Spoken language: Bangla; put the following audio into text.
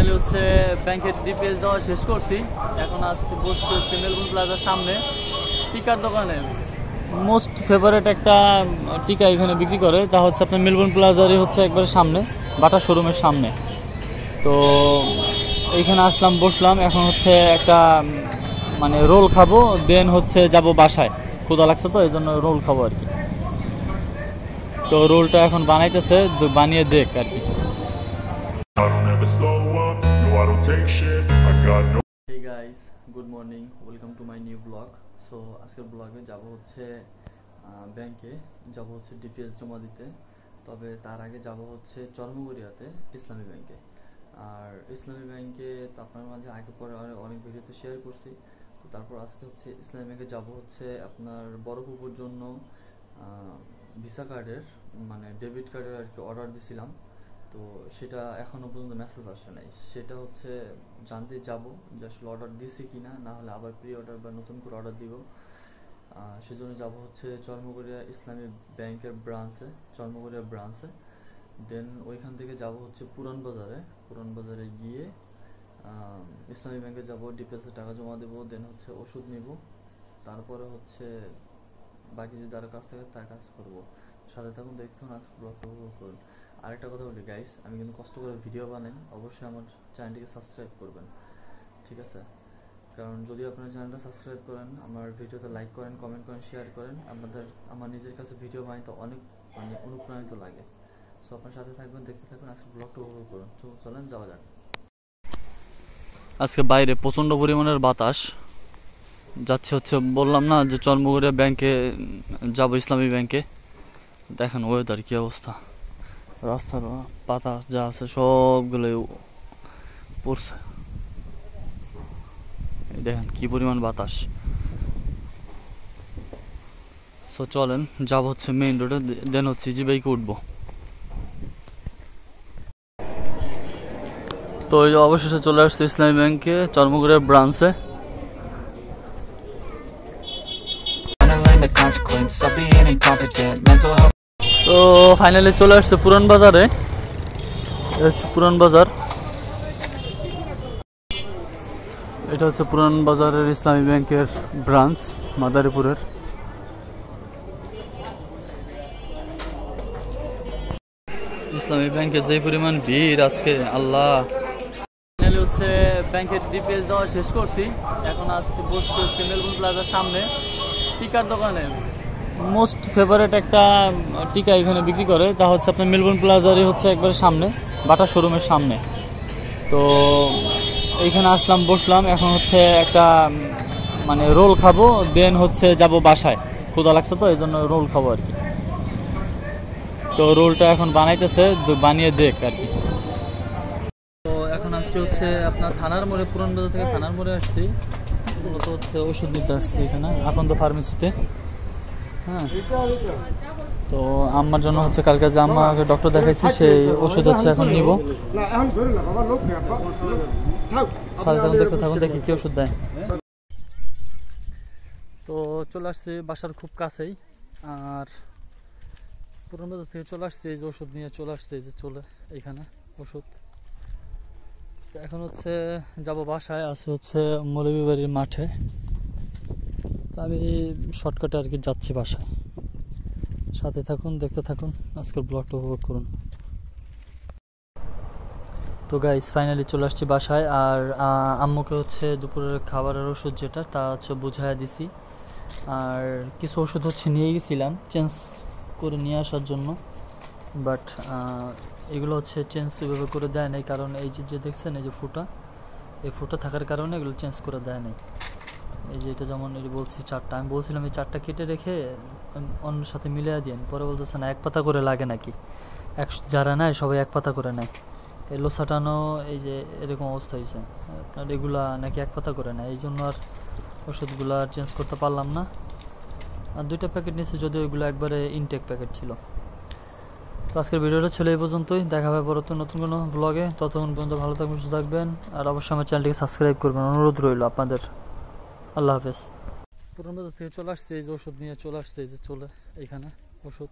ফাইনালি হচ্ছে ব্যাংকের ডিপিএস দেওয়া শেষ করছি। এখন আজকে বসছি হচ্ছে মেলবোর্ন প্লাজার সামনে টিকার দোকানে। মোস্ট ফেভারিট একটা টিকা এখানে বিক্রি করে, তা হচ্ছে আপনার মেলবোর্ন প্লাজারই হচ্ছে একবারে সামনে, বাটা শোরুমের সামনে। তো এইখানে আসলাম, বসলাম। এখন হচ্ছে একটা মানে রোল খাবো, দেন হচ্ছে যাব বাসায়। ক্ষুধা লাগছে তো এই জন্য রোল খাবো আর কি। তো রোলটা এখন বানাইতেছে, বানিয়ে দেখ আর কি। Hey guys, good morning, welcome to my new vlog. So আজকের ব্লগে যাব হচ্ছে ব্যাংকে, যাব হচ্ছে ডিপিএস জমা দিতে। তবে তার আগে যাব হচ্ছে চর্মগড়িয়াতে ইসলামী ব্যাংকে। আর ইসলামী ব্যাংকে তো আপনার মাঝে আগে পরে অনেক ভিডিওতে শেয়ার করছি। তো তারপর আজকে হচ্ছে ইসলামী ব্যাংকে যাব হচ্ছে আপনার বড় পুকুর জন্য ভিসা কার্ডের মানে ডেবিট কার্ডের আর কি অর্ডার দিয়েছিলাম। তো সেটা এখনও পর্যন্ত মেসেজ আসে নাই। সেটা হচ্ছে জানতে যাব যে আসলে অর্ডার দিছি কি না, না হলে আবার প্রি অর্ডার বা নতুন করে অর্ডার দিব। সেজন্য যাব হচ্ছে চর্মগড়িয়া ইসলামী ব্যাংকের ব্রাঞ্চে, চর্মগড়িয়া ব্রাঞ্চে। দেন ওইখান থেকে যাব হচ্ছে পুরান বাজারে গিয়ে ইসলামী ব্যাংকে যাব, ডিপিএসে টাকা জমা দেবো, দেন হচ্ছে ওষুধ নিব। তারপরে হচ্ছে বাকি যদি আরও কাজ থাকে তা কাজ করবো। সাথে থাকুন, দেখতে থাকুন, আজকে ব্লগটা উপভোগ করুন। আরেকটা কথা বলি গাইস, আমি কিন্তু কষ্ট করে ভিডিও বানাই, অবশ্যই আমার চ্যানেলটিকে সাবস্ক্রাইব করবেন, ঠিক আছে? কারণ যদি আপনারা চ্যানেলটা সাবস্ক্রাইব করেন, আমার ভিডিওতে লাইক করেন, কমেন্ট করেন, শেয়ার করেন, আমার নিজের কাছে ভিডিও বানাইতে অনেক মানে অনুপ্রাণিত লাগে। সো আপনার সাথে থাকবেন, দেখতে থাকুন, আজকে ব্লগটা উপভোগ করুন। তো চলেন যাওয়া যাক। আজকে বাইরে প্রচণ্ড পরিমাণের বাতাস যাচ্ছে হচ্ছে, বললাম না যে চর্মগড়িয়া ব্যাংকে যাব, ইসলামী ব্যাংকে। দেখেন ওয়েদার কি অবস্থা, রাস্তার পাতা যা আছে সবগুলো পড়ছে। দেখেন কি পরিমাণ বাতাস। সো চলেন যাব হচ্ছে মেইন রোডে, দেন হচ্ছে জি বাইকে উঠবো। তো এই অবশেষে চলে আসছে ইসলামী ব্যাংকে চর্মগড়িয়া ব্রাঞ্চে। তো ফাইনালি চলে আসছে পুরান বাজারে, পুরান বাজার। এটা হচ্ছে পুরান বাজারের ইসলামী ব্যাংকের ব্রাঞ্চ মাদারীপুরের। ইসলামী ব্যাংকে যে পরিমাণ ভিড় আজকে, আল্লাহ। ফাইনালি হচ্ছে ব্যাংকের ডিপিএস দেওয়া শেষ করছি। এখন আজকে বসছি হচ্ছে মেলবোর্ন প্লাজার সামনে টিকার দোকানে। মোস্ট ফেভারিট একটা টিকা এখানে বিক্রি করে, তা হচ্ছে আপনার মেলবোর্ন প্লাজারই হচ্ছে একবারে সামনে, বাটা শোরুমের সামনে। তো এইখানে আসলাম, বসলাম। এখন হচ্ছে একটা মানে রোল খাবো, দেন হচ্ছে যাব বাসায়। ক্ষুধা লাগছে তো এই জন্য রোল খাবো আর কি। তো রোলটা এখন বানাইতেছে, বানিয়ে দেখ আর কি। তো এখন আসছি হচ্ছে আপনার থানার মোড়ে, পুরান বাজার থেকে থানার মোড়ে আসছি। মূলত হচ্ছে ওষুধ নিতে আসছি এখানে আকন্দ ফার্মেসিতে। হ্যাঁ, তো আম্মার জন্য হচ্ছে কালকে যে আম্মাকে ডক্টর দেখাইছি, সেই ওষুধ হচ্ছে এখন নিব। দেখতে থাকুন, দেখি কি ওষুধ দেয়। তো চলে আসছি বাসার খুব কাছেই। আর পুরান বাজার থেকে চলে আসছে এই যে ওষুধ নিয়ে চলে আসছে, এই যে চলে এইখানে ওষুধ। তো এখন হচ্ছে যাব বাসায়, আছে হচ্ছে মৌলভীবাড়ির মাঠে। তো আমি শর্টকাটে আর কি যাচ্ছি বাসায়। সাথে থাকুন, দেখতে থাকুন, আজকের ব্লগটা উপভোগ করুন। তো গাইস ফাইনালি চলে আসছি বাসায়। আর আম্মুকে হচ্ছে দুপুরের খাবারের ওষুধ যেটা তা হচ্ছে বুঝাইয়া দিছি। আর কিছু ওষুধ হচ্ছে নিয়ে গেছিলাম চেঞ্জ করে নিয়ে আসার জন্য, বাট এগুলো হচ্ছে চেঞ্জ ওইভাবে করে দেয় নাই। কারণ এই যে দেখছেন এই যে এই ফুটা থাকার কারণে এগুলো চেঞ্জ করে দেয় নাই। এই যে এটা যেমন এই বলছি 4টা, আমি বলছিলাম এই 4টা কেটে রেখে অন্যের সাথে মিলিয়ে দিন। পরে বলতেছে না, 1 পাতা করে লাগে নাকি, যারা নেয় সবাই 1 পাতা করে নেয়। এই লোসাটানো এই যে এরকম অবস্থা হয়েছে আপনার, এগুলা নাকি 1 পাতা করে নেয়। এই জন্য আর ওষুধগুলো আর চেঞ্জ করতে পারলাম না। আর 2টা প্যাকেট নিয়েছি, যদিও ওইগুলো একবারে ইনটেক প্যাকেট ছিল। তো আজকের ভিডিওটা ছিল এই পর্যন্তই। দেখা হবে পরবর্তী নতুন কোনো ব্লগে। ততক্ষণ পর্যন্ত ভালো থাকবেন, সুস্থ থাকবেন। আর অবশ্যই আমার চ্যানেলটিকে সাবস্ক্রাইব করবেন, অনুরোধ রইল আপনাদের। আল্লাহ হাফেজ। পুরান বাজার থেকে চলে আসছে এই যে ওষুধ নিয়ে চলে আসছে, এই যে চলে এইখানে ওষুধ।